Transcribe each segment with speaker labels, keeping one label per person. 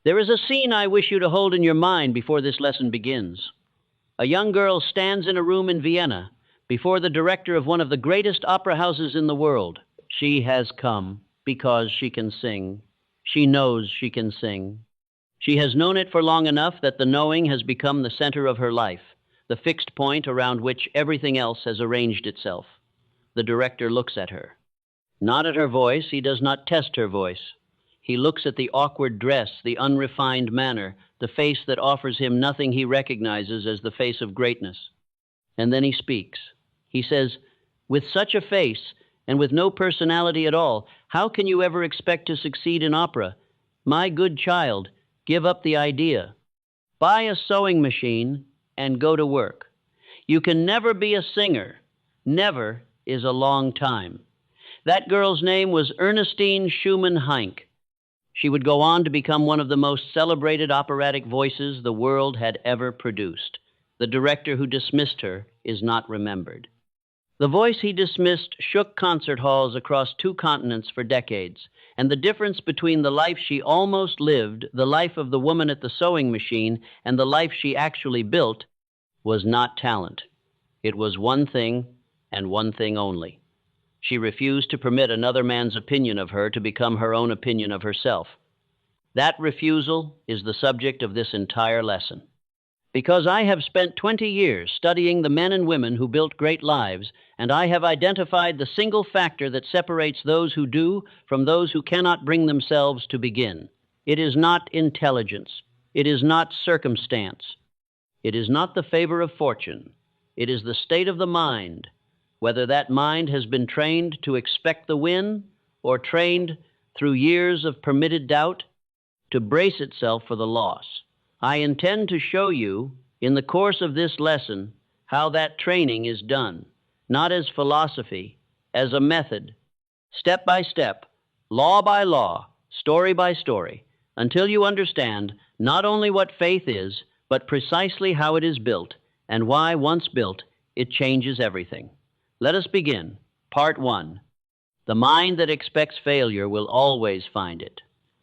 Speaker 1: There is a scene I wish you to hold in your mind before this lesson begins. A young girl stands in a room in Vienna before the director of one of the greatest opera houses in the world. She has come because she can sing. She knows she can sing. She has known it for long enough that the knowing has become the center of her life, the fixed point around which everything else has arranged itself. The director looks at her. Not at her voice, he does not test her voice. He looks at the awkward dress, the unrefined manner, the face that offers him nothing he recognizes as the face of greatness. And then he speaks. He says, "With such a face, and with no personality at all, how can you ever expect to succeed in opera? My good child, give up the idea. Buy a sewing machine and go to work. You can never be a singer. Never is a long time." That girl's name was Ernestine Schumann Heink. She would go on to become one of the most celebrated operatic voices the world had ever produced. The director who dismissed her is not remembered. The voice he dismissed shook concert halls across 2 continents for decades, and the difference between the life she almost lived, the life of the woman at the sewing machine, and the life she actually built, was not talent. It was one thing, and one thing only. She refused to permit another man's opinion of her to become her own opinion of herself. That refusal is the subject of this entire lesson. Because I have spent 20 years studying the men and women who built great lives, and I have identified the single factor that separates those who do from those who cannot bring themselves to begin. It is not intelligence. It is not circumstance. It is not the favor of fortune. It is the state of the mind, whether that mind has been trained to expect the win or trained through years of permitted doubt to brace itself for the loss. I intend to show you, in the course of this lesson, how that training is done, not as philosophy, as a method, step by step, law by law, story by story, until you understand not only what faith is, but precisely how it is built, and why, once built, it changes everything. Let us begin. Part 1. The mind that expects failure will always find it.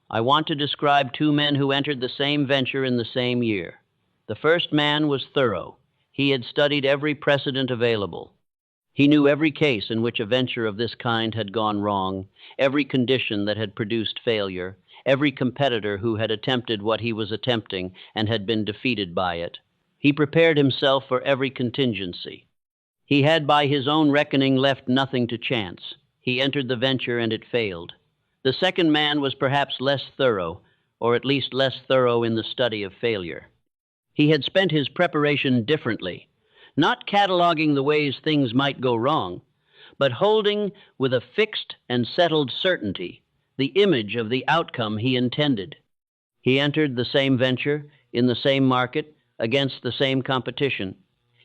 Speaker 1: I want to describe 2 men who entered the same venture in the same year. The first man was thorough. He had studied every precedent available. He knew every case in which a venture of this kind had gone wrong, every condition that had produced failure, every competitor who had attempted what he was attempting and had been defeated by it. He prepared himself for every contingency. He had by his own reckoning left nothing to chance. He entered the venture and it failed. The second man was perhaps less thorough, or at least less thorough in the study of failure. He had spent his preparation differently, not cataloging the ways things might go wrong, but holding with a fixed and settled certainty the image of the outcome he intended. He entered the same venture, in the same market, against the same competition.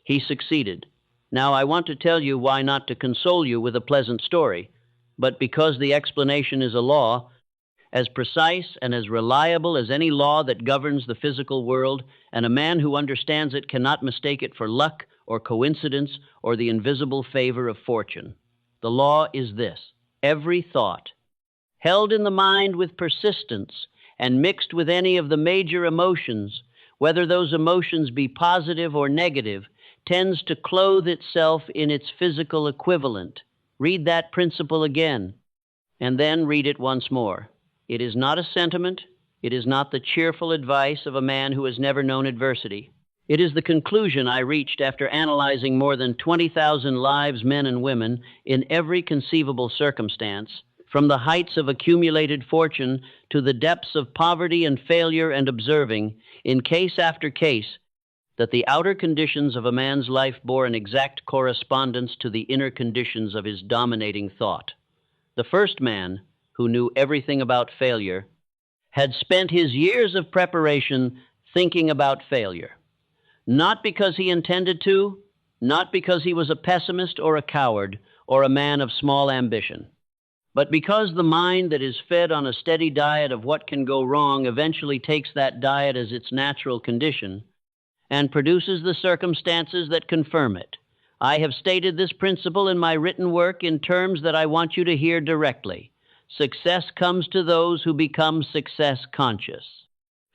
Speaker 1: He succeeded. Now I want to tell you why not to console you with a pleasant story, but because the explanation is a law, as precise and as reliable as any law that governs the physical world, and a man who understands it cannot mistake it for luck or coincidence or the invisible favor of fortune. The law is this: every thought, held in the mind with persistence and mixed with any of the major emotions, whether those emotions be positive or negative, tends to clothe itself in its physical equivalent. Read that principle again, and then read it once more. It is not a sentiment. It is not the cheerful advice of a man who has never known adversity. It is the conclusion I reached after analyzing more than 20,000 lives, men and women, in every conceivable circumstance, from the heights of accumulated fortune to the depths of poverty and failure, and observing, in case after case, that the outer conditions of a man's life bore an exact correspondence to the inner conditions of his dominating thought. The first man, who knew everything about failure, had spent his years of preparation thinking about failure. Not because he intended to, not because he was a pessimist or a coward or a man of small ambition, but because the mind that is fed on a steady diet of what can go wrong eventually takes that diet as its natural condition and produces the circumstances that confirm it. I have stated this principle in my written work in terms that I want you to hear directly. Success comes to those who become success conscious.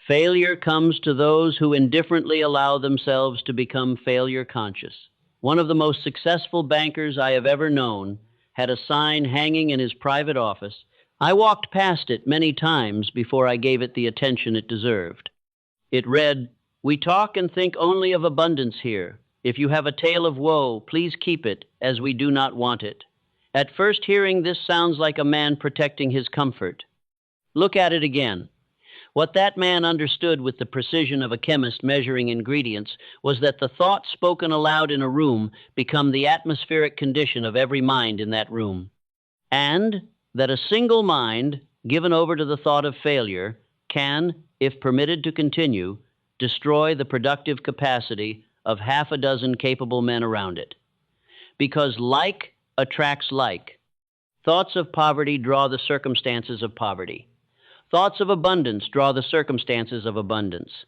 Speaker 1: Failure comes to those who indifferently allow themselves to become failure conscious. One of the most successful bankers I have ever known had a sign hanging in his private office. I walked past it many times before I gave it the attention it deserved. It read, "We talk and think only of abundance here. If you have a tale of woe, please keep it, as we do not want it." At first hearing, this sounds like a man protecting his comfort. Look at it again. What that man understood with the precision of a chemist measuring ingredients was that the thoughts spoken aloud in a room become the atmospheric condition of every mind in that room, and that a single mind, given over to the thought of failure, can, if permitted to continue, destroy the productive capacity of half a dozen capable men around it. Because like attracts like. Thoughts of poverty draw the circumstances of poverty. Thoughts of abundance draw the circumstances of abundance.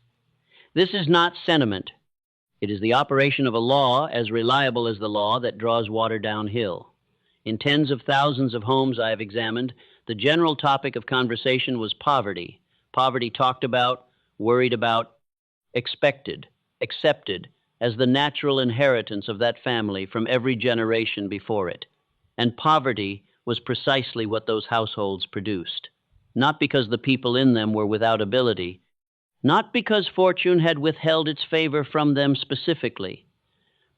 Speaker 1: This is not sentiment. It is the operation of a law as reliable as the law that draws water downhill. In tens of thousands of homes I have examined, the general topic of conversation was poverty. Poverty talked about, worried about, expected, accepted as the natural inheritance of that family from every generation before it. And poverty was precisely what those households produced. Not because the people in them were without ability, not because fortune had withheld its favor from them specifically,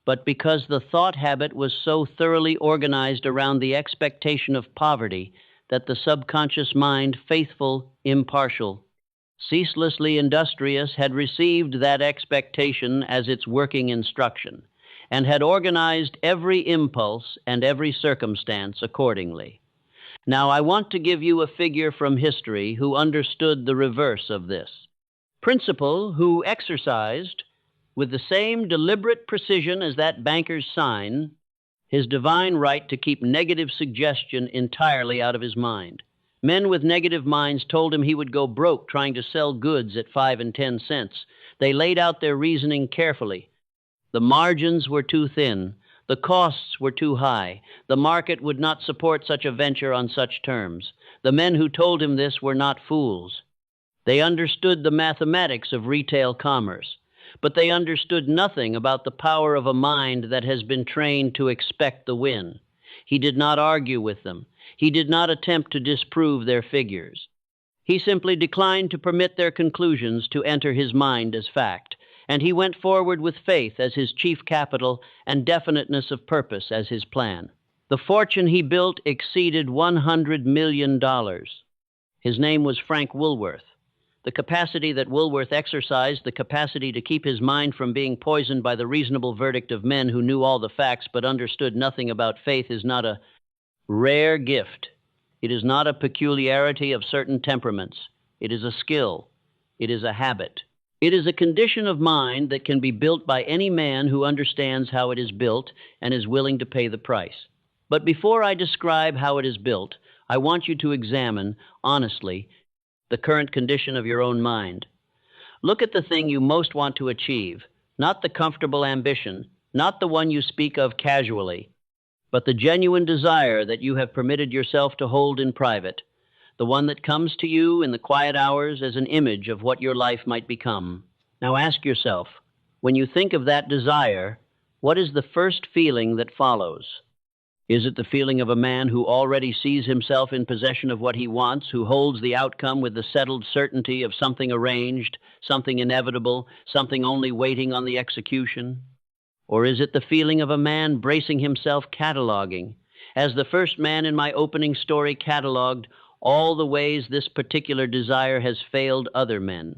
Speaker 1: but because the thought habit was so thoroughly organized around the expectation of poverty that the subconscious mind, faithful, impartial, ceaselessly industrious, had received that expectation as its working instruction, and had organized every impulse and every circumstance accordingly. Now, I want to give you a figure from history who understood the reverse of this. Principal who exercised, with the same deliberate precision as that banker's sign, his divine right to keep negative suggestion entirely out of his mind. Men with negative minds told him he would go broke trying to sell goods at 5 and 10 cents. They laid out their reasoning carefully. The margins were too thin. The costs were too high. The market would not support such a venture on such terms. The men who told him this were not fools. They understood the mathematics of retail commerce, but they understood nothing about the power of a mind that has been trained to expect the win. He did not argue with them. He did not attempt to disprove their figures. He simply declined to permit their conclusions to enter his mind as fact. And he went forward with faith as his chief capital and definiteness of purpose as his plan. The fortune he built exceeded $100 million. His name was Frank Woolworth. The capacity that Woolworth exercised, the capacity to keep his mind from being poisoned by the reasonable verdict of men who knew all the facts but understood nothing about faith, is not a rare gift. It is not a peculiarity of certain temperaments. It is a skill. It is a habit. It is a condition of mind that can be built by any man who understands how it is built and is willing to pay the price. But before I describe how it is built, I want you to examine, honestly, the current condition of your own mind. Look at the thing you most want to achieve, not the comfortable ambition, not the one you speak of casually, but the genuine desire that you have permitted yourself to hold in private. The one that comes to you in the quiet hours as an image of what your life might become. Now ask yourself, when you think of that desire, what is the first feeling that follows? Is it the feeling of a man who already sees himself in possession of what he wants, who holds the outcome with the settled certainty of something arranged, something inevitable, something only waiting on the execution? Or is it the feeling of a man bracing himself, cataloging, as the first man in my opening story cataloged, all the ways this particular desire has failed other men,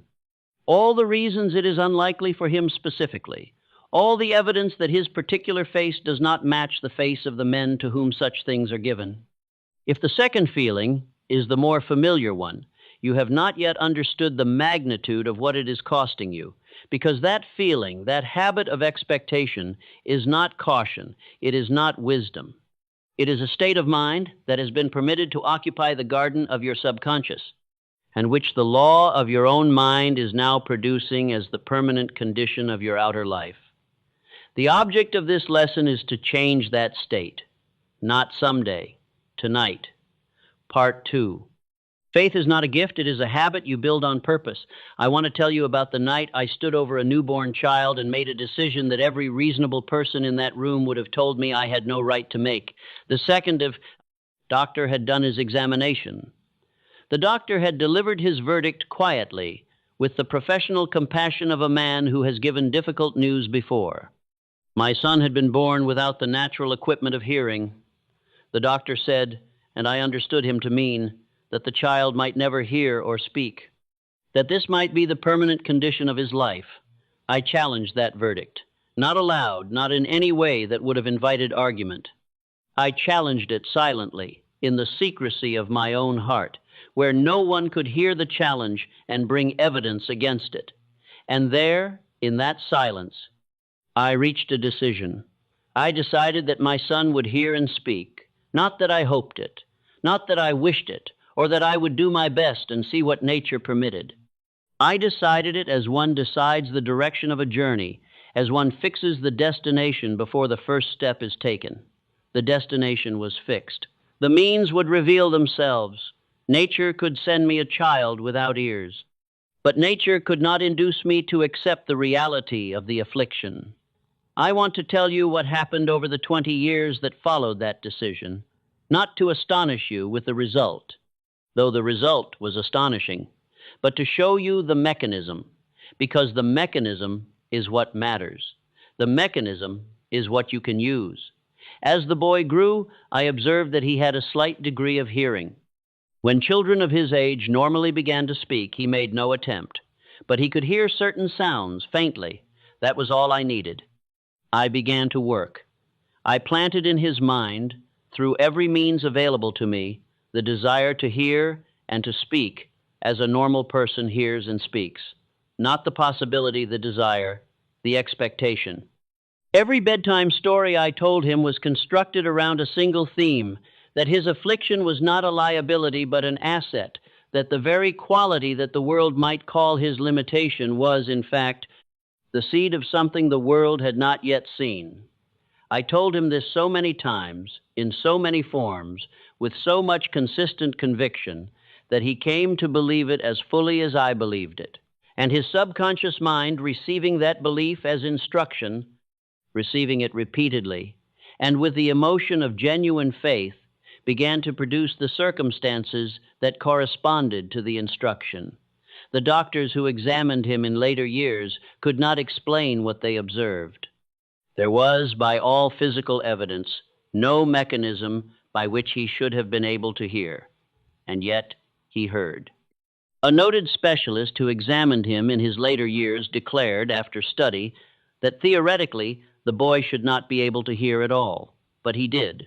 Speaker 1: all the reasons it is unlikely for him specifically, all the evidence that his particular face does not match the face of the men to whom such things are given? If the second feeling is the more familiar one, you have not yet understood the magnitude of what it is costing you, because that feeling, that habit of expectation, is not caution, it is not wisdom. It is a state of mind that has been permitted to occupy the garden of your subconscious, and which the law of your own mind is now producing as the permanent condition of your outer life. The object of this lesson is to change that state, not someday, tonight. Part 2. Faith is not a gift, it is a habit you build on purpose. I want to tell you about the night I stood over a newborn child and made a decision that every reasonable person in that room would have told me I had no right to make. The second of doctor had done his examination. The doctor had delivered his verdict quietly, with the professional compassion of a man who has given difficult news before. My son had been born without the natural equipment of hearing. The doctor said, and I understood him to mean, that the child might never hear or speak, that this might be the permanent condition of his life. I challenged that verdict, not aloud, not in any way that would have invited argument. I challenged it silently, in the secrecy of my own heart, where no one could hear the challenge and bring evidence against it. And there, in that silence, I reached a decision. I decided that my son would hear and speak, not that I hoped it, not that I wished it, or that I would do my best and see what nature permitted. I decided it as one decides the direction of a journey, as one fixes the destination before the first step is taken. The destination was fixed. The means would reveal themselves. Nature could send me a child without ears, but nature could not induce me to accept the reality of the affliction. I want to tell you what happened over the 20 years that followed that decision, not to astonish you with the result, though the result was astonishing, but to show you the mechanism, because the mechanism is what matters. The mechanism is what you can use. As the boy grew, I observed that he had a slight degree of hearing. When children of his age normally began to speak, he made no attempt, but he could hear certain sounds faintly. That was all I needed. I began to work. I planted in his mind, through every means available to me, the desire to hear and to speak as a normal person hears and speaks. Not the possibility, the desire, the expectation. Every bedtime story I told him was constructed around a single theme, that his affliction was not a liability but an asset, that the very quality that the world might call his limitation was, in fact, the seed of something the world had not yet seen. I told him this so many times, in so many forms, with so much consistent conviction, that he came to believe it as fully as I believed it. And his subconscious mind, receiving that belief as instruction, receiving it repeatedly, and with the emotion of genuine faith, began to produce the circumstances that corresponded to the instruction. The doctors who examined him in later years could not explain what they observed. There was, by all physical evidence, no mechanism by which he should have been able to hear, and yet he heard. A noted specialist who examined him in his later years declared, after study, that theoretically the boy should not be able to hear at all, but he did.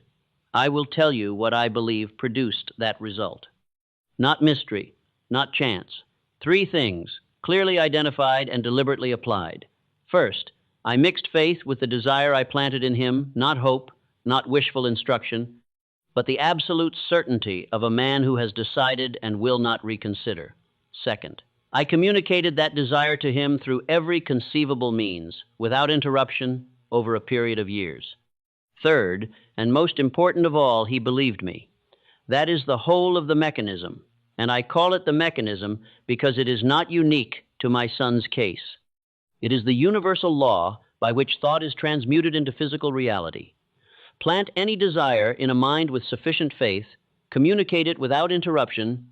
Speaker 1: I will tell you what I believe produced that result. Not mystery, not chance. 3 things, clearly identified and deliberately applied. First, I mixed faith with the desire I planted in him, not hope, not wishful instruction, but the absolute certainty of a man who has decided and will not reconsider. Second, I communicated that desire to him through every conceivable means, without interruption, over a period of years. Third, and most important of all, he believed me. That is the whole of the mechanism, and I call it the mechanism because it is not unique to my son's case. It is the universal law by which thought is transmuted into physical reality. Plant any desire in a mind with sufficient faith, communicate it without interruption,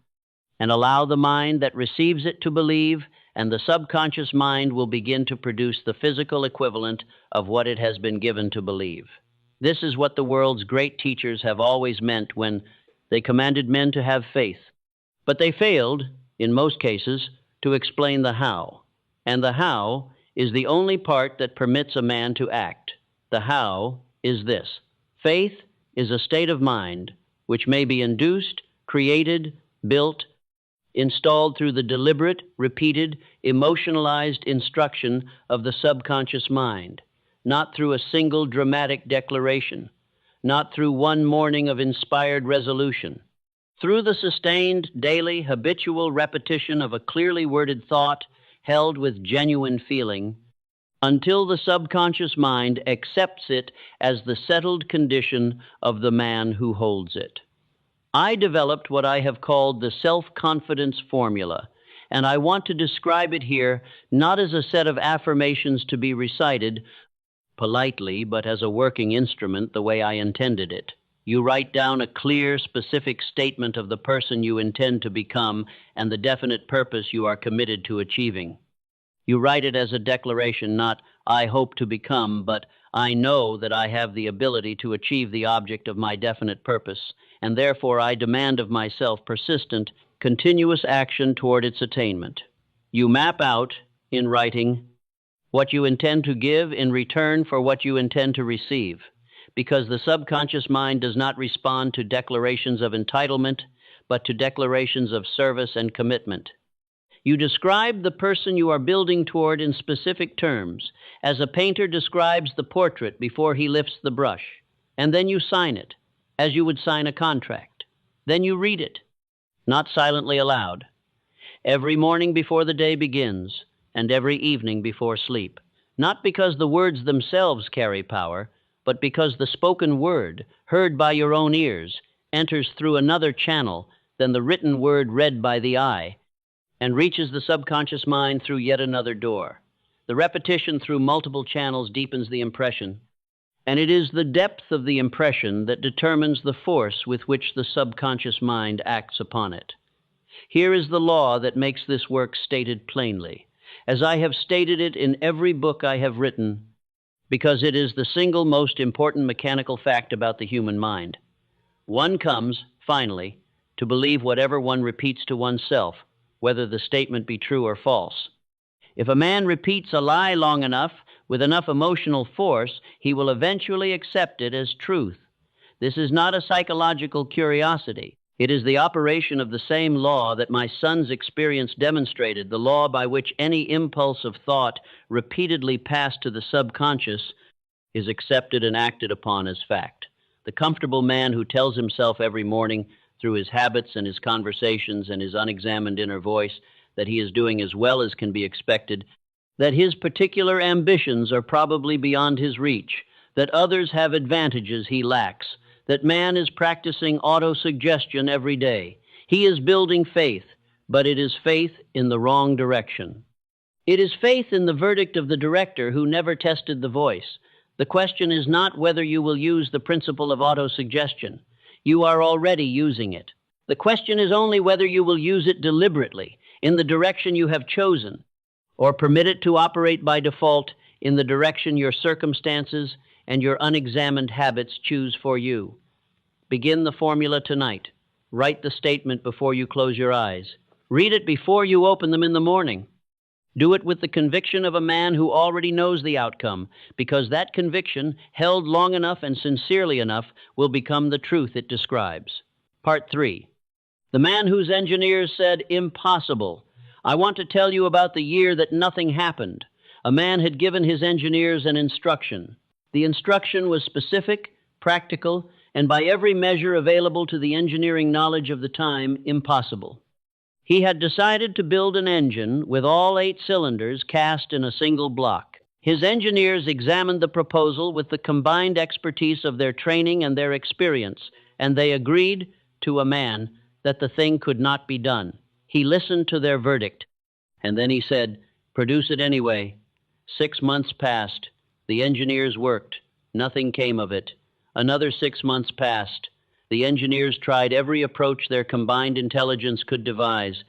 Speaker 1: and allow the mind that receives it to believe, and the subconscious mind will begin to produce the physical equivalent of what it has been given to believe. This is what the world's great teachers have always meant when they commanded men to have faith. But they failed, in most cases, to explain the how. And the how is the only part that permits a man to act. The how is this. Faith is a state of mind which may be induced, created, built, installed through the deliberate, repeated, emotionalized instruction of the subconscious mind, not through a single dramatic declaration, not through one morning of inspired resolution. Through the sustained, daily, habitual repetition of a clearly worded thought held with genuine feeling, until the subconscious mind accepts it as the settled condition of the man who holds it. I developed what I have called the self-confidence formula, and I want to describe it here not as a set of affirmations to be recited politely, but as a working instrument the way I intended it. You write down a clear, specific statement of the person you intend to become and the definite purpose you are committed to achieving. You write it as a declaration, not "I hope to become," but "I know that I have the ability to achieve the object of my definite purpose, and therefore I demand of myself persistent, continuous action toward its attainment." You map out, in writing, what you intend to give in return for what you intend to receive, because the subconscious mind does not respond to declarations of entitlement, but to declarations of service and commitment. You describe the person you are building toward in specific terms, as a painter describes the portrait before he lifts the brush, and then you sign it, as you would sign a contract. Then you read it, not silently aloud, every morning before the day begins, and every evening before sleep, not because the words themselves carry power, but because the spoken word, heard by your own ears, enters through another channel than the written word read by the eye, and reaches the subconscious mind through yet another door. The repetition through multiple channels deepens the impression, and it is the depth of the impression that determines the force with which the subconscious mind acts upon it. Here is the law that makes this work stated plainly, as I have stated it in every book I have written, because it is the single most important mechanical fact about the human mind. One comes, finally, to believe whatever one repeats to oneself, whether the statement be true or false. If a man repeats a lie long enough, with enough emotional force, he will eventually accept it as truth. This is not a psychological curiosity. It is the operation of the same law that my son's experience demonstrated, the law by which any impulse of thought repeatedly passed to the subconscious is accepted and acted upon as fact. The comfortable man who tells himself every morning, through his habits and his conversations and his unexamined inner voice, that he is doing as well as can be expected, that his particular ambitions are probably beyond his reach, that others have advantages he lacks, that man is practicing autosuggestion every day. He is building faith, but it is faith in the wrong direction. It is faith in the verdict of the director who never tested the voice. The question is not whether you will use the principle of autosuggestion. You are already using it. The question is only whether you will use it deliberately, in the direction you have chosen, or permit it to operate by default in the direction your circumstances and your unexamined habits choose for you. Begin the formula tonight. Write the statement before you close your eyes. Read it before you open them in the morning. Do it with the conviction of a man who already knows the outcome, because that conviction, held long enough and sincerely enough, will become the truth it describes. Part 3. The man whose engineers said, "Impossible." I want to tell you about the year that nothing happened. A man had given his engineers an instruction. The instruction was specific, practical, and by every measure available to the engineering knowledge of the time, impossible. He had decided to build an engine with all 8 cylinders cast in a single block. His engineers examined the proposal with the combined expertise of their training and their experience, and they agreed, to a man, that the thing could not be done. He listened to their verdict, and then he said, "Produce it anyway." 6 months passed. The engineers worked. Nothing came of it. Another 6 months passed. The engineers tried every approach their combined intelligence could devise.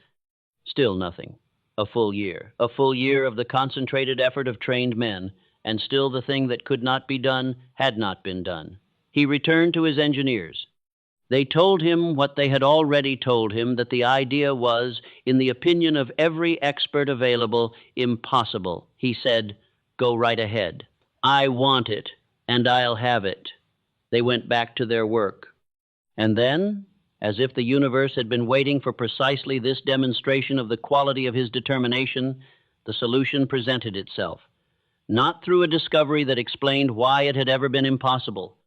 Speaker 1: Still nothing. A full year. A full year of the concentrated effort of trained men, and still the thing that could not be done had not been done. He returned to his engineers. They told him what they had already told him, that the idea was, in the opinion of every expert available, impossible. He said, "Go right ahead. I want it, and I'll have it." They went back to their work. And then, as if the universe had been waiting for precisely this demonstration of the quality of his determination, the solution presented itself. Not through a discovery that explained why it had ever been impossible,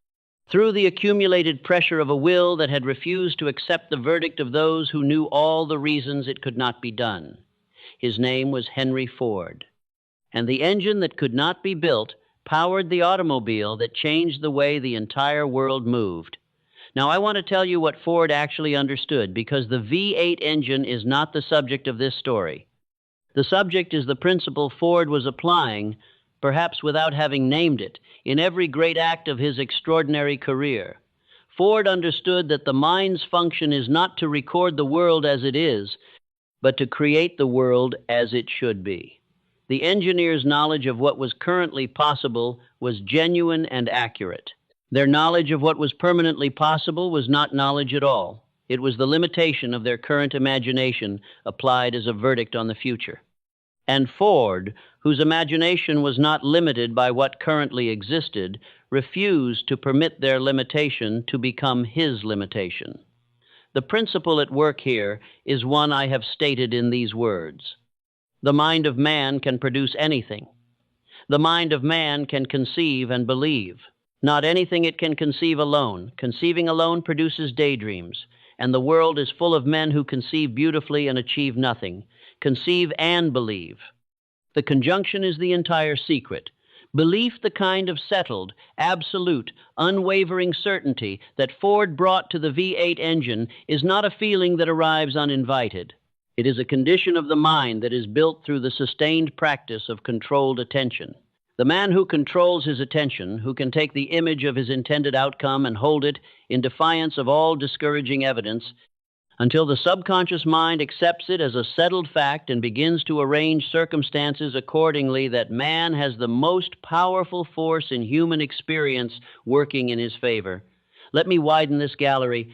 Speaker 1: through the accumulated pressure of a will that had refused to accept the verdict of those who knew all the reasons it could not be done. His name was Henry Ford. And the engine that could not be built powered the automobile that changed the way the entire world moved. Now, I want to tell you what Ford actually understood, because the V8 engine is not the subject of this story. The subject is the principle Ford was applying, perhaps without having named it, in every great act of his extraordinary career. Ford understood that the mind's function is not to record the world as it is, but to create the world as it should be. The engineer's knowledge of what was currently possible was genuine and accurate. Their knowledge of what was permanently possible was not knowledge at all. It was the limitation of their current imagination applied as a verdict on the future. And Ford, whose imagination was not limited by what currently existed, refused to permit their limitation to become his limitation. The principle at work here is one I have stated in these words. The mind of man can produce anything. The mind of man can conceive and believe. Not anything it can conceive alone. Conceiving alone produces daydreams, and the world is full of men who conceive beautifully and achieve nothing. Conceive and believe. The conjunction is the entire secret. Belief, the kind of settled, absolute, unwavering certainty that Ford brought to the V8 engine, is not a feeling that arrives uninvited. It is a condition of the mind that is built through the sustained practice of controlled attention. The man who controls his attention, who can take the image of his intended outcome and hold it in defiance of all discouraging evidence, until the subconscious mind accepts it as a settled fact and begins to arrange circumstances accordingly, that man has the most powerful force in human experience working in his favor. Let me widen this gallery,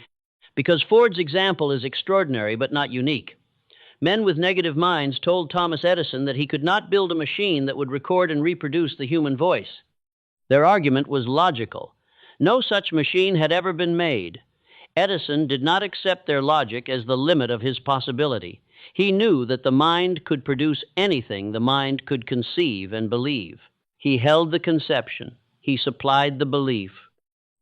Speaker 1: because Ford's example is extraordinary but not unique. Men with negative minds told Thomas Edison that he could not build a machine that would record and reproduce the human voice. Their argument was logical. No such machine had ever been made. Edison did not accept their logic as the limit of his possibility. He knew that the mind could produce anything the mind could conceive and believe. He held the conception. He supplied the belief.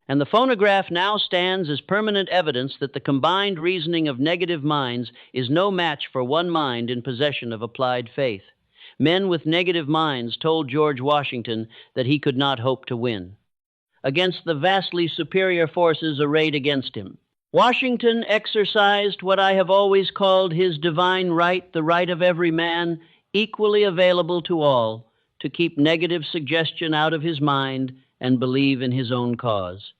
Speaker 1: And the phonograph now stands as permanent evidence that the combined reasoning of negative minds is no match for one mind in possession of applied faith. Men with negative minds told George Washington that he could not hope to win against the vastly superior forces arrayed against him. Washington exercised what I have always called his divine right, the right of every man, equally available to all, to keep negative suggestion out of his mind and believe in his own cause.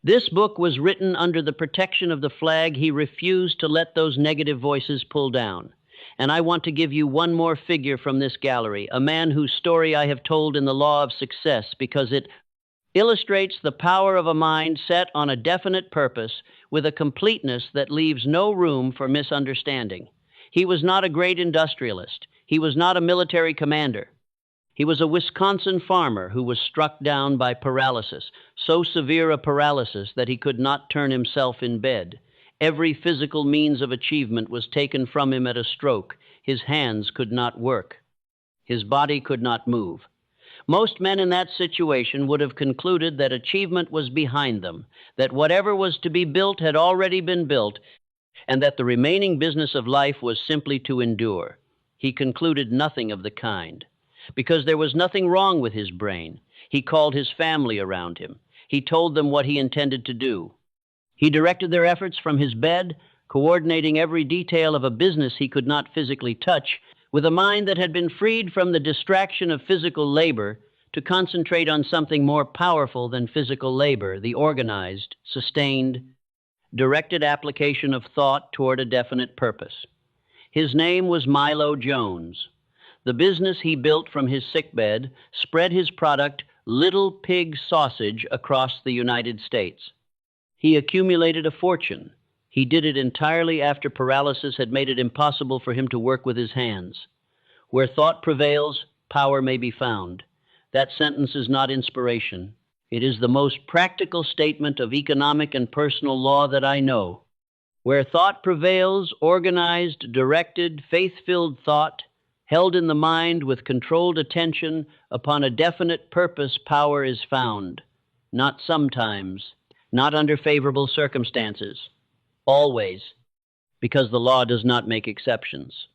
Speaker 1: This book was written under the protection of the flag he refused to let those negative voices pull down. And I want to give you one more figure from this gallery, a man whose story I have told in The Law of Success, because it illustrates the power of a mind set on a definite purpose with a completeness that leaves no room for misunderstanding. He was not a great industrialist. He was not a military commander. He was a Wisconsin farmer who was struck down by paralysis, so severe a paralysis that he could not turn himself in bed. Every physical means of achievement was taken from him at a stroke. His hands could not work. His body could not move. Most men in that situation would have concluded that achievement was behind them, that whatever was to be built had already been built, and that the remaining business of life was simply to endure. He concluded nothing of the kind. Because there was nothing wrong with his brain, he called his family around him. He told them what he intended to do. He directed their efforts from his bed, coordinating every detail of a business he could not physically touch, with a mind that had been freed from the distraction of physical labor to concentrate on something more powerful than physical labor, the organized, sustained, directed application of thought toward a definite purpose. His name was Milo Jones. The business he built from his sickbed spread his product, Little Pig Sausage, across the United States. He accumulated a fortune. He did it entirely after paralysis had made it impossible for him to work with his hands. Where thought prevails, power may be found. That sentence is not inspiration. It is the most practical statement of economic and personal law that I know. Where thought prevails, organized, directed, faith-filled thought, held in the mind with controlled attention upon a definite purpose, power is found. Not sometimes, not under favorable circumstances. Always, because the law does not make exceptions.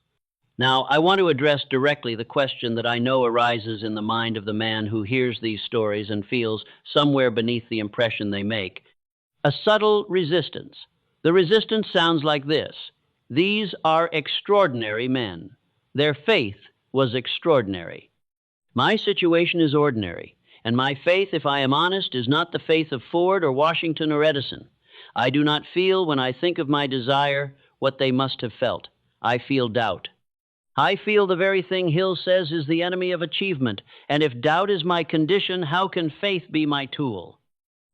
Speaker 1: Now, I want to address directly the question that I know arises in the mind of the man who hears these stories and feels somewhere beneath the impression they make. A subtle resistance. The resistance sounds like this: these are extraordinary men. Their faith was extraordinary. My situation is ordinary, and my faith, if I am honest, is not the faith of Ford or Washington or Edison. I do not feel, when I think of my desire, what they must have felt. I feel doubt. I feel the very thing Hill says is the enemy of achievement, and if doubt is my condition, how can faith be my tool?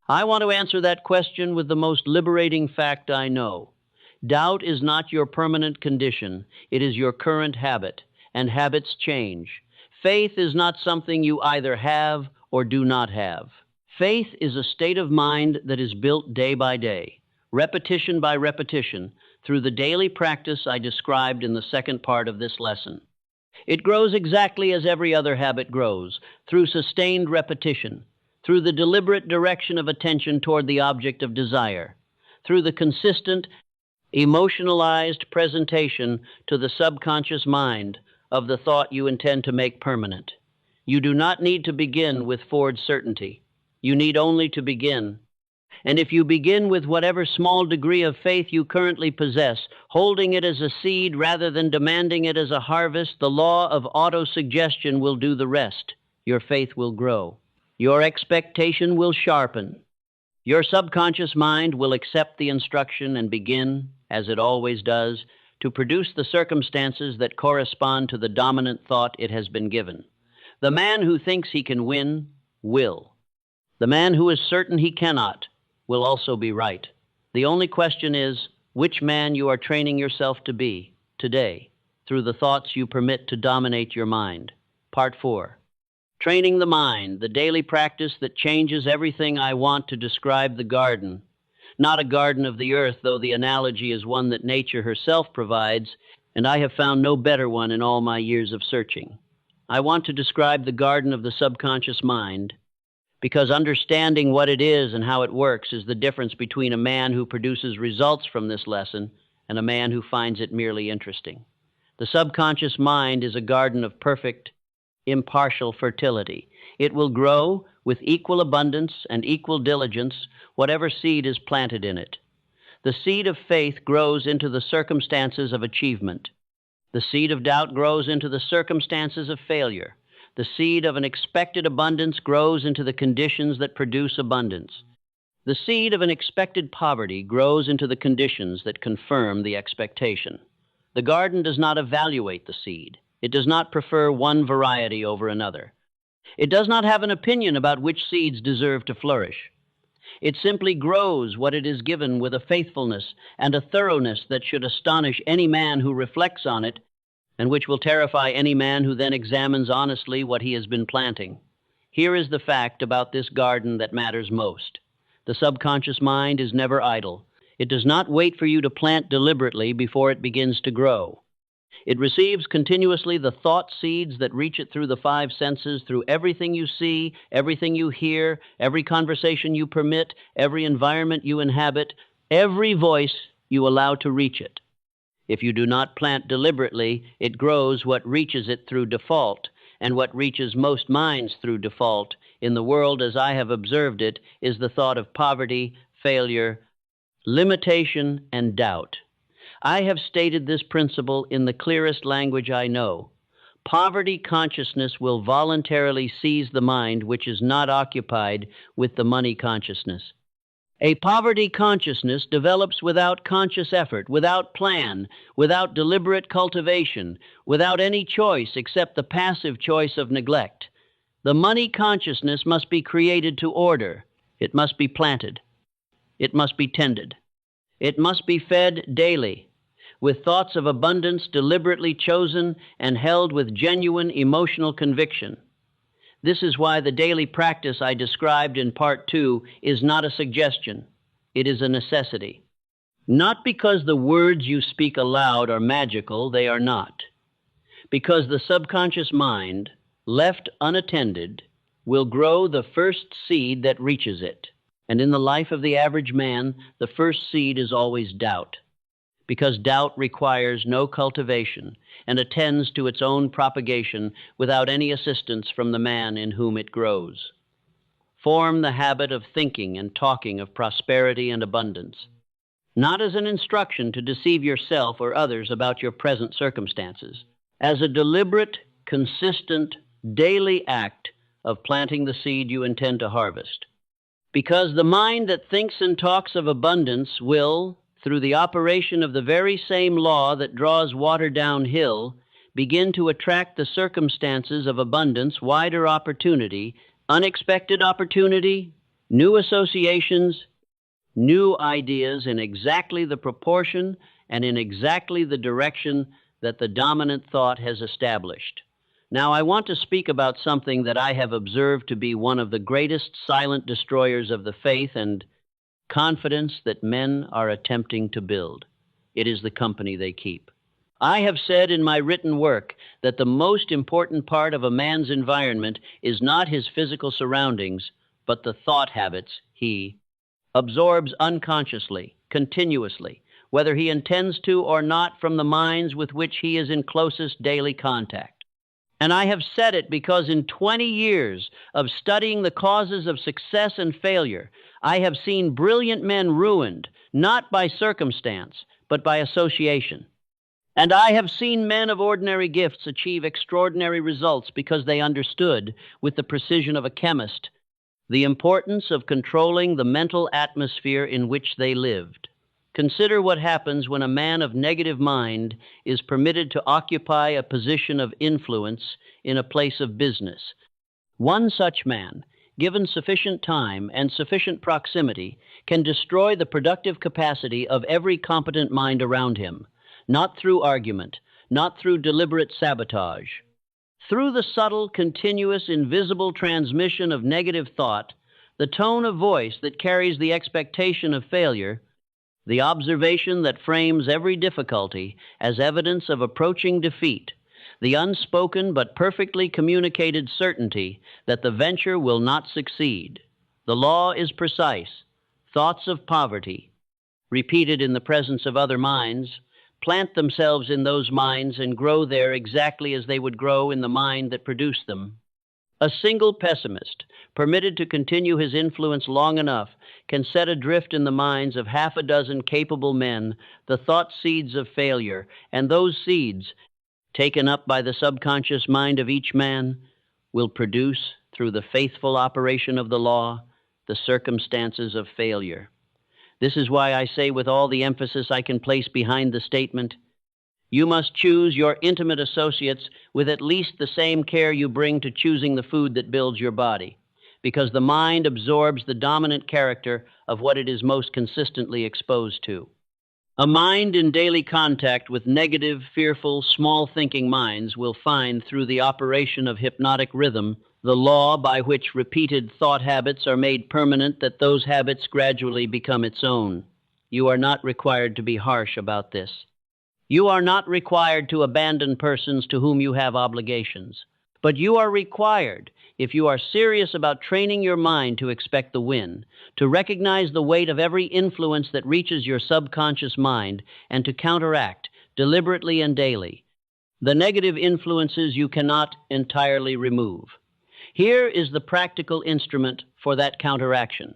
Speaker 1: I want to answer that question with the most liberating fact I know. Doubt is not your permanent condition. It is your current habit, and habits change. Faith is not something you either have or do not have. Faith is a state of mind that is built day by day, repetition by repetition, through the daily practice I described in the second part of this lesson. It grows exactly as every other habit grows, through sustained repetition, through the deliberate direction of attention toward the object of desire, through the consistent, emotionalized presentation to the subconscious mind of the thought you intend to make permanent. You do not need to begin with Ford's certainty. You need only to begin. And if you begin with whatever small degree of faith you currently possess, holding it as a seed rather than demanding it as a harvest, the law of autosuggestion will do the rest. Your faith will grow. Your expectation will sharpen. Your subconscious mind will accept the instruction and begin, as it always does, to produce the circumstances that correspond to the dominant thought it has been given. The man who thinks he can win will. The man who is certain he cannot will also be right. The only question is which man you are training yourself to be today through the thoughts you permit to dominate your mind. Part 4. Training the mind, the daily practice that changes everything. I want to describe the garden. Not a garden of the earth, though the analogy is one that nature herself provides, and I have found no better one in all my years of searching. I want to describe the garden of the subconscious mind, because understanding what it is and how it works is the difference between a man who produces results from this lesson and a man who finds it merely interesting. The subconscious mind is a garden of perfect, impartial fertility. It will grow with equal abundance and equal diligence whatever seed is planted in it. The seed of faith grows into the circumstances of achievement. The seed of doubt grows into the circumstances of failure. The seed of an expected abundance grows into the conditions that produce abundance. The seed of an expected poverty grows into the conditions that confirm the expectation. The garden does not evaluate the seed. It does not prefer one variety over another. It does not have an opinion about which seeds deserve to flourish. It simply grows what it is given with a faithfulness and a thoroughness that should astonish any man who reflects on it, and which will terrify any man who then examines honestly what he has been planting. Here is the fact about this garden that matters most. The subconscious mind is never idle. It does not wait for you to plant deliberately before it begins to grow. It receives continuously the thought seeds that reach it through the five senses, through everything you see, everything you hear, every conversation you permit, every environment you inhabit, every voice you allow to reach it. If you do not plant deliberately, it grows what reaches it through default, and what reaches most minds through default, in the world as I have observed it, is the thought of poverty, failure, limitation, and doubt. I have stated this principle in the clearest language I know. Poverty consciousness will voluntarily seize the mind which is not occupied with the money consciousness. A poverty consciousness develops without conscious effort, without plan, without deliberate cultivation, without any choice except the passive choice of neglect. The money consciousness must be created to order. It must be planted. It must be tended. It must be fed daily, with thoughts of abundance deliberately chosen and held with genuine emotional conviction. This is why the daily practice I described in Part 2 is not a suggestion. It is a necessity. Not because the words you speak aloud are magical, they are not. Because the subconscious mind, left unattended, will grow the first seed that reaches it. And in the life of the average man, the first seed is always doubt. Because doubt requires no cultivation and attends to its own propagation without any assistance from the man in whom it grows. form the habit of thinking and talking of prosperity and abundance, not as an instruction to deceive yourself or others about your present circumstances, as a deliberate, consistent, daily act of planting the seed you intend to harvest. Because the mind that thinks and talks of abundance will, through the operation of the very same law that draws water downhill, begin to attract the circumstances of abundance, wider opportunity, unexpected opportunity, new associations, new ideas in exactly the proportion and in exactly the direction that the dominant thought has established. Now, I want to speak about something that I have observed to be one of the greatest silent destroyers of the faith and confidence that men are attempting to build. It is the company they keep. I have said in my written work that the most important part of a man's environment is not his physical surroundings, but the thought habits he absorbs unconsciously, continuously, whether he intends to or not, from the minds with which he is in closest daily contact. And I have said it because in 20 years of studying the causes of success and failure, I have seen brilliant men ruined, not by circumstance, but by association. And I have seen men of ordinary gifts achieve extraordinary results because they understood, with the precision of a chemist, the importance of controlling the mental atmosphere in which they lived. Consider what happens when a man of negative mind is permitted to occupy a position of influence in a place of business. One such man, given sufficient time and sufficient proximity, can destroy the productive capacity of every competent mind around him, not through argument, not through deliberate sabotage. Through the subtle, continuous, invisible transmission of negative thought, the tone of voice that carries the expectation of failure, the observation that frames every difficulty as evidence of approaching defeat, the unspoken but perfectly communicated certainty that the venture will not succeed. The law is precise. Thoughts of poverty, repeated in the presence of other minds, plant themselves in those minds and grow there exactly as they would grow in the mind that produced them. A single pessimist, permitted to continue his influence long enough, can set adrift in the minds of half a dozen capable men the thought seeds of failure, and those seeds, taken up by the subconscious mind of each man, will produce, through the faithful operation of the law, the circumstances of failure. This is why I say with all the emphasis I can place behind the statement, you must choose your intimate associates with at least the same care you bring to choosing the food that builds your body, because the mind absorbs the dominant character of what it is most consistently exposed to. A mind in daily contact with negative, fearful, small-thinking minds will find, through the operation of hypnotic rhythm, the law by which repeated thought habits are made permanent, that those habits gradually become its own. You are not required to be harsh about this. You are not required to abandon persons to whom you have obligations, but you are required, if you are serious about training your mind to expect the win, to recognize the weight of every influence that reaches your subconscious mind and to counteract, deliberately and daily, the negative influences you cannot entirely remove. Here is the practical instrument for that counteraction: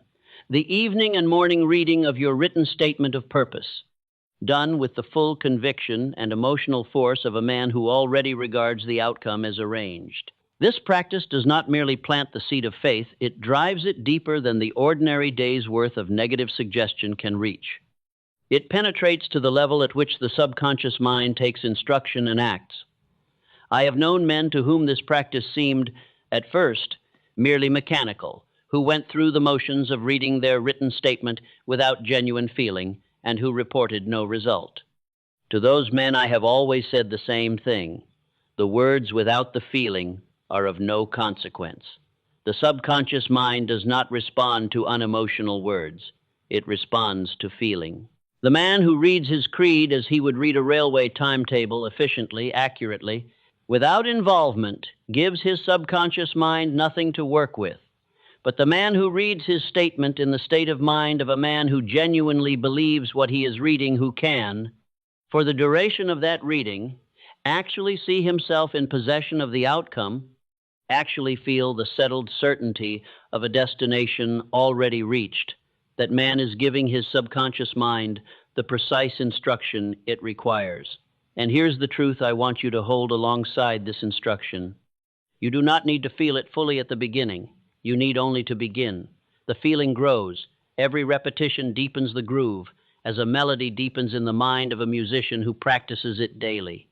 Speaker 1: the evening and morning reading of your written statement of purpose, done with the full conviction and emotional force of a man who already regards the outcome as arranged. This practice does not merely plant the seed of faith, it drives it deeper than the ordinary day's worth of negative suggestion can reach. It penetrates to the level at which the subconscious mind takes instruction and acts. I have known men to whom this practice seemed, at first, merely mechanical, who went through the motions of reading their written statement without genuine feeling, and who reported no result. To those men I have always said the same thing: the words without the feeling are of no consequence. The subconscious mind does not respond to unemotional words. It responds to feeling. The man who reads his creed as he would read a railway timetable efficiently, accurately, without involvement, gives his subconscious mind nothing to work with. But the man who reads his statement in the state of mind of a man who genuinely believes what he is reading, who can, for the duration of that reading, actually see himself in possession of the outcome actually feel the settled certainty of a destination already reached, that man is giving his subconscious mind the precise instruction it requires. And here's the truth I want you to hold alongside this instruction. You do not need to feel it fully at the beginning. You need only to begin. The feeling grows. Every repetition deepens the groove, as a melody deepens in the mind of a musician who practices it daily.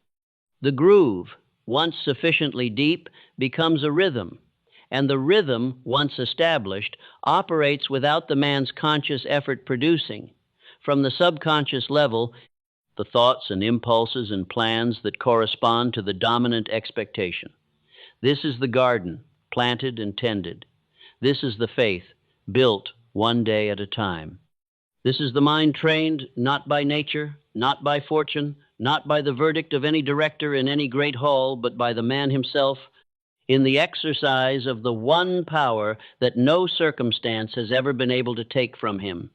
Speaker 1: The groove, once sufficiently deep, becomes a rhythm, and the rhythm, once established, operates without the man's conscious effort producing. From the subconscious level, the thoughts and impulses and plans that correspond to the dominant expectation. This is the garden, planted and tended. This is the faith, built one day at a time. This is the mind trained not by nature, not by fortune, not by the verdict of any director in any great hall, but by the man himself, in the exercise of the one power that no circumstance has ever been able to take from him,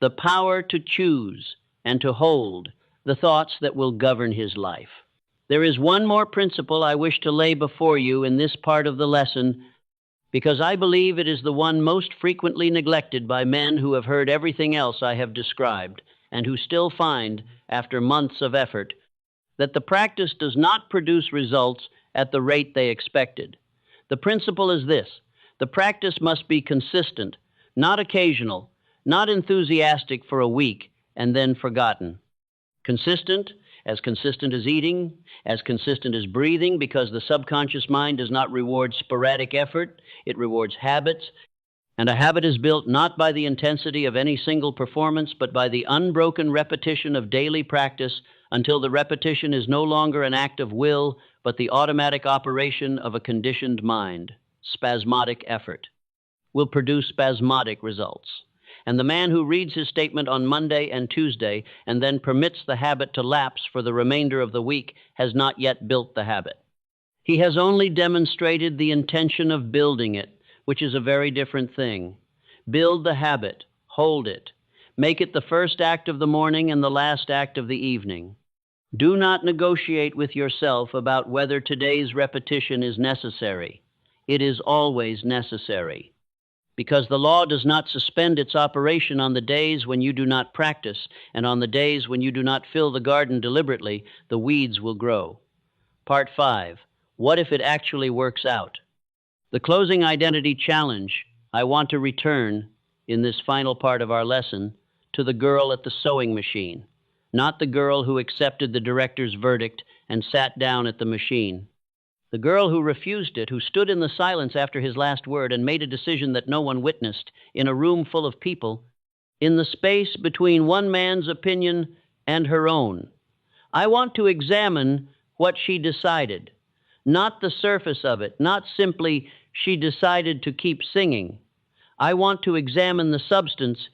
Speaker 1: the power to choose and to hold the thoughts that will govern his life. There is one more principle I wish to lay before you in this part of the lesson, because I believe it is the one most frequently neglected by men who have heard everything else I have described, and who still find, after months of effort, that the practice does not produce results at the rate they expected. The principle is this: the practice must be consistent, not occasional, not enthusiastic for a week and then forgotten. Consistent as eating, as consistent as breathing, because the subconscious mind does not reward sporadic effort, it rewards habits, and a habit is built not by the intensity of any single performance, but by the unbroken repetition of daily practice until the repetition is no longer an act of will, but the automatic operation of a conditioned mind. Spasmodic effort will produce spasmodic results. And the man who reads his statement on Monday and Tuesday and then permits the habit to lapse for the remainder of the week has not yet built the habit. He has only demonstrated the intention of building it, which is a very different thing. Build the habit, hold it. Make it the first act of the morning and the last act of the evening. Do not negotiate with yourself about whether today's repetition is necessary. It is always necessary, because the law does not suspend its operation on the days when you do not practice, and on the days when you do not fill the garden deliberately, the weeds will grow. Part 5. What if it actually works out? The closing identity challenge. I want to return, in this final part of our lesson, to the girl at the sewing machine, not the girl who accepted the director's verdict and sat down at the machine. The girl who refused it, who stood in the silence after his last word and made a decision that no one witnessed, in a room full of people, in the space between one man's opinion and her own. I want to examine what she decided, not the surface of it, not simply she decided to keep singing. I want to examine the substance,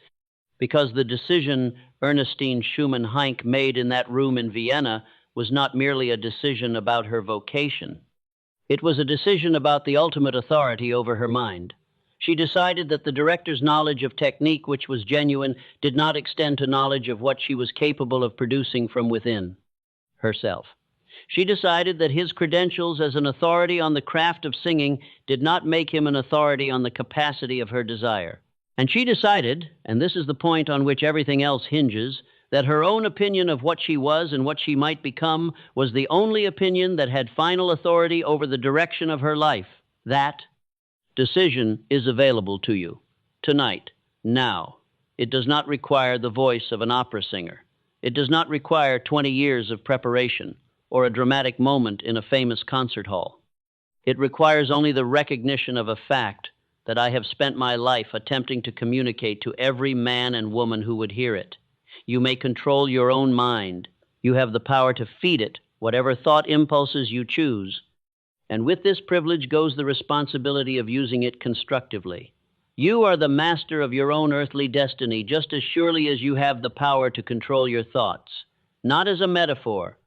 Speaker 1: because the decision Ernestine Schumann-Heink made in that room in Vienna was not merely a decision about her vocation. It was a decision about the ultimate authority over her mind. She decided that the director's knowledge of technique, which was genuine, did not extend to knowledge of what she was capable of producing from within herself. She decided that his credentials as an authority on the craft of singing did not make him an authority on the capacity of her desire. And she decided, and this is the point on which everything else hinges, that her own opinion of what she was and what she might become was the only opinion that had final authority over the direction of her life. That decision is available to you tonight, now. It does not require the voice of an opera singer. It does not require 20 years of preparation or a dramatic moment in a famous concert hall. It requires only the recognition of a fact that I have spent my life attempting to communicate to every man and woman who would hear it. You may control your own mind. You have the power to feed it whatever thought impulses you choose. And with this privilege goes the responsibility of using it constructively. You are the master of your own earthly destiny just as surely as you have the power to control your thoughts. Not as a metaphor,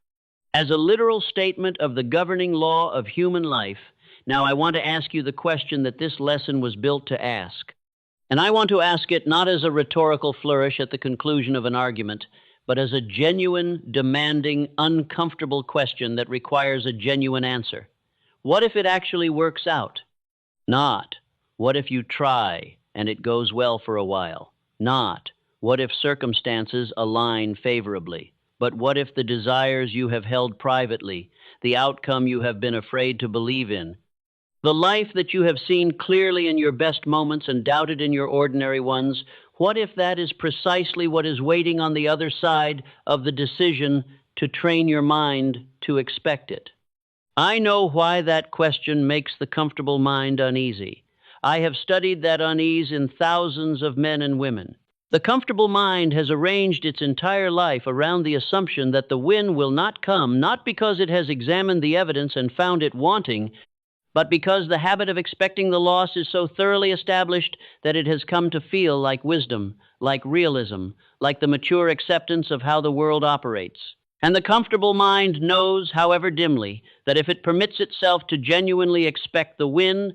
Speaker 1: as a literal statement of the governing law of human life. Now I want to ask you the question that this lesson was built to ask. And I want to ask it not as a rhetorical flourish at the conclusion of an argument, but as a genuine, demanding, uncomfortable question that requires a genuine answer. What if it actually works out? Not, what if you try and it goes well for a while? Not, what if circumstances align favorably? But what if the desires you have held privately, the outcome you have been afraid to believe in, the life that you have seen clearly in your best moments and doubted in your ordinary ones, what if that is precisely what is waiting on the other side of the decision to train your mind to expect it? I know why that question makes the comfortable mind uneasy. I have studied that unease in thousands of men and women. The comfortable mind has arranged its entire life around the assumption that the win will not come, not because it has examined the evidence and found it wanting, but because the habit of expecting the loss is so thoroughly established that it has come to feel like wisdom, like realism, like the mature acceptance of how the world operates. And the comfortable mind knows, however dimly, that if it permits itself to genuinely expect the win,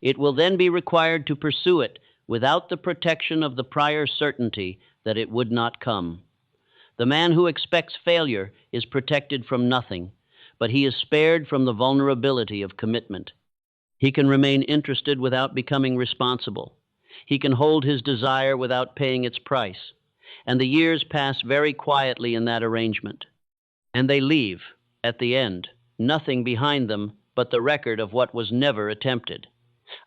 Speaker 1: it will then be required to pursue it without the protection of the prior certainty that it would not come. The man who expects failure is protected from nothing, but he is spared from the vulnerability of commitment. He can remain interested without becoming responsible. He can hold his desire without paying its price. And the years pass very quietly in that arrangement. And they leave, at the end, nothing behind them but the record of what was never attempted.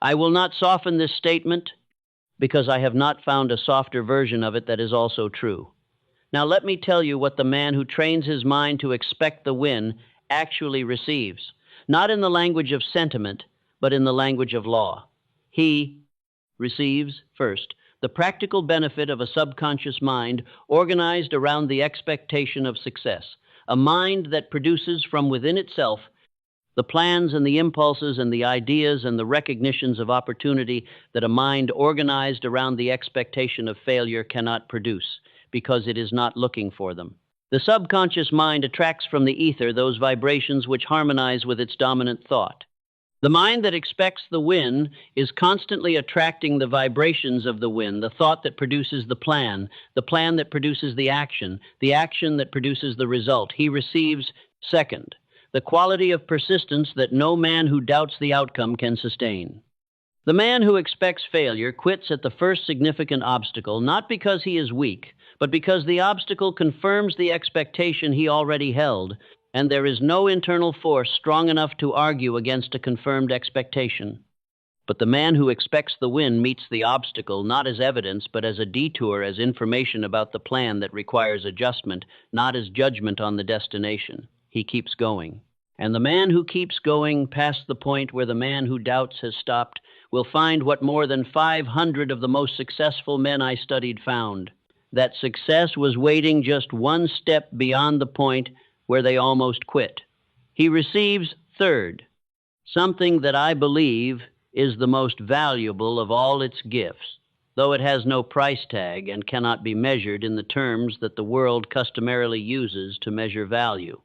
Speaker 1: I will not soften this statement because I have not found a softer version of it that is also true. Now let me tell you what the man who trains his mind to expect the win actually receives, not in the language of sentiment, but in the language of law. He receives, first, the practical benefit of a subconscious mind organized around the expectation of success, a mind that produces from within itself the plans and the impulses and the ideas and the recognitions of opportunity that a mind organized around the expectation of failure cannot produce, because it is not looking for them. The subconscious mind attracts from the ether those vibrations which harmonize with its dominant thought. The mind that expects the win is constantly attracting the vibrations of the win, the thought that produces the plan that produces the action that produces the result. He receives, second, the quality of persistence that no man who doubts the outcome can sustain. The man who expects failure quits at the first significant obstacle, not because he is weak, but because the obstacle confirms the expectation he already held, and there is no internal force strong enough to argue against a confirmed expectation. But the man who expects the win meets the obstacle not as evidence, but as a detour, as information about the plan that requires adjustment, not as judgment on the destination. He keeps going. And the man who keeps going past the point where the man who doubts has stopped will find what more than 500 of the most successful men I studied found: that success was waiting just one step beyond the point where they almost quit. He receives, third, something that I believe is the most valuable of all its gifts, though it has no price tag and cannot be measured in the terms that the world customarily uses to measure value.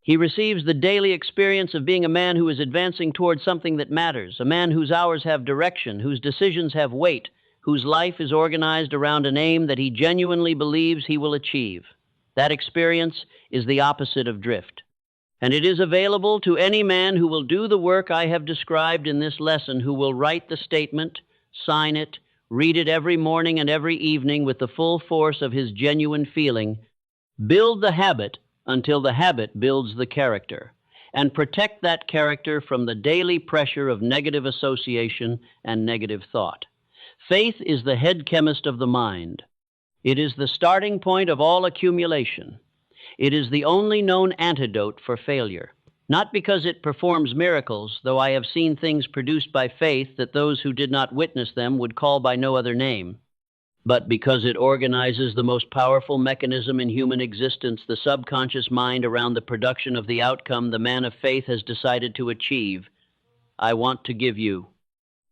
Speaker 1: He receives the daily experience of being a man who is advancing toward something that matters, a man whose hours have direction, whose decisions have weight, whose life is organized around an aim that he genuinely believes he will achieve. That experience is the opposite of drift. And it is available to any man who will do the work I have described in this lesson, who will write the statement, sign it, read it every morning and every evening with the full force of his genuine feeling, build the habit until the habit builds the character, and protect that character from the daily pressure of negative association and negative thought. Faith is the head chemist of the mind. It is the starting point of all accumulation. It is the only known antidote for failure, not because it performs miracles, though I have seen things produced by faith that those who did not witness them would call by no other name, but because it organizes the most powerful mechanism in human existence, the subconscious mind, around the production of the outcome the man of faith has decided to achieve. I want to give you,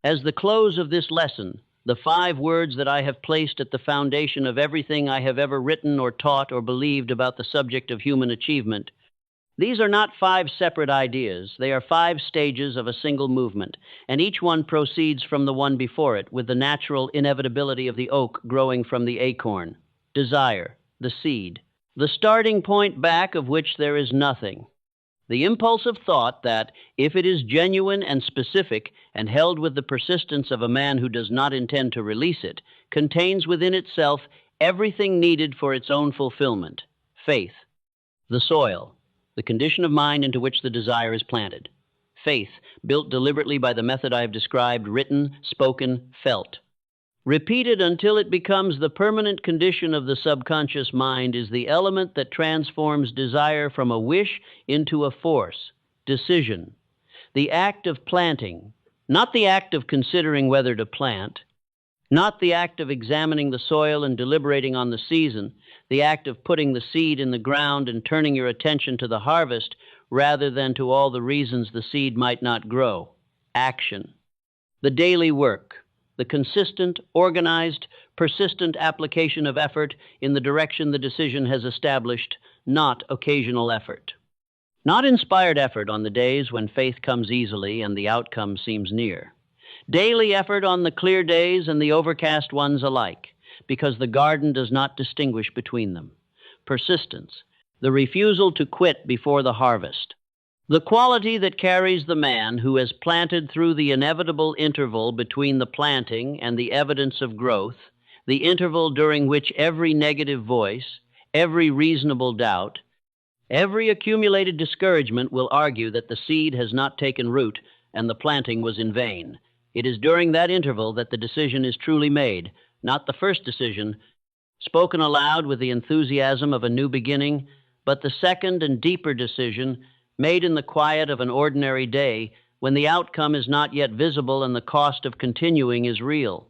Speaker 1: as the close of this lesson, the 5 words that I have placed at the foundation of everything I have ever written or taught or believed about the subject of human achievement. These are not 5 separate ideas. They are 5 stages of a single movement, and each one proceeds from the one before it, with the natural inevitability of the oak growing from the acorn. Desire, the seed, the starting point back of which there is nothing. The impulsive thought that, if it is genuine and specific and held with the persistence of a man who does not intend to release it, contains within itself everything needed for its own fulfillment: faith, the soil, the condition of mind into which the desire is planted. Faith, built deliberately by the method I have described, written, spoken, felt. Repeated until it becomes the permanent condition of the subconscious mind, is the element that transforms desire from a wish into a force, decision. The act of planting, not the act of considering whether to plant, not the act of examining the soil and deliberating on the season, the act of putting the seed in the ground and turning your attention to the harvest rather than to all the reasons the seed might not grow. Action. The daily work. The consistent, organized, persistent application of effort in the direction the decision has established, not occasional effort. Not inspired effort on the days when faith comes easily and the outcome seems near. Daily effort on the clear days and the overcast ones alike, because the garden does not distinguish between them. Persistence, the refusal to quit before the harvest. The quality that carries the man who has planted through the inevitable interval between the planting and the evidence of growth, the interval during which every negative voice, every reasonable doubt, every accumulated discouragement will argue that the seed has not taken root and the planting was in vain. It is during that interval that the decision is truly made, not the first decision, spoken aloud with the enthusiasm of a new beginning, but the second and deeper decision, made in the quiet of an ordinary day, when the outcome is not yet visible and the cost of continuing is real.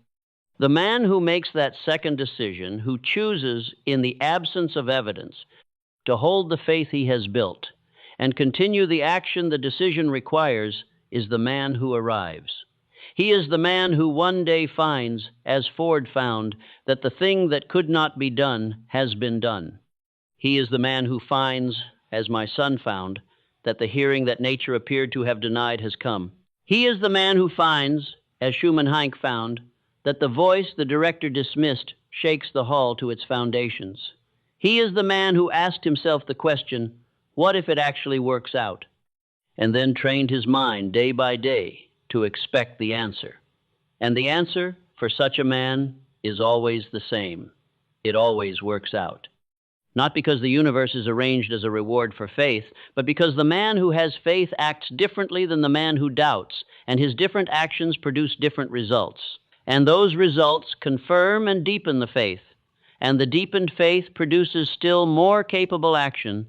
Speaker 1: The man who makes that second decision, who chooses, in the absence of evidence, to hold the faith he has built and continue the action the decision requires, is the man who arrives. He is the man who one day finds, as Ford found, that the thing that could not be done has been done. He is the man who finds, as my son found, that the hearing that nature appeared to have denied has come. He is the man who finds, as Schumann Heink found, that the voice the director dismissed shakes the hall to its foundations. He is the man who asked himself the question, what if it actually works out? And then trained his mind day by day to expect the answer. And the answer, for such a man, is always the same. It always works out. Not because the universe is arranged as a reward for faith, but because the man who has faith acts differently than the man who doubts, and his different actions produce different results. And those results confirm and deepen the faith, and the deepened faith produces still more capable action,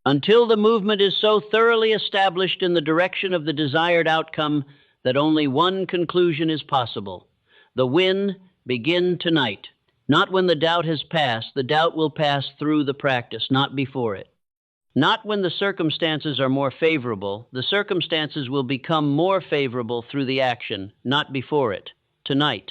Speaker 1: until the movement is so thoroughly established in the direction of the desired outcome that only one conclusion is possible: the win begin tonight. Not when the doubt has passed. The doubt will pass through the practice, not before it. Not when the circumstances are more favorable. The circumstances will become more favorable through the action, not before it. Tonight.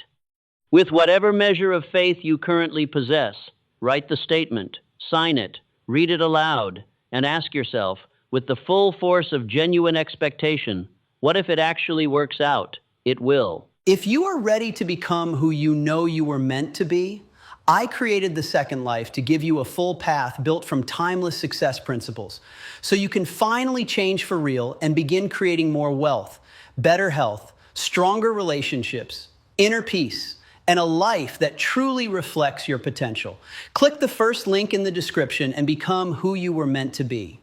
Speaker 1: With whatever measure of faith you currently possess, write the statement, sign it, read it aloud, and ask yourself, with the full force of genuine expectation, what if it actually works out? It will.
Speaker 2: If you are ready to become who you know you were meant to be, I created The Second Life to give you a full path built from timeless success principles, so you can finally change for real and begin creating more wealth, better health, stronger relationships, inner peace, and a life that truly reflects your potential. Click the first link in the description and become who you were meant to be.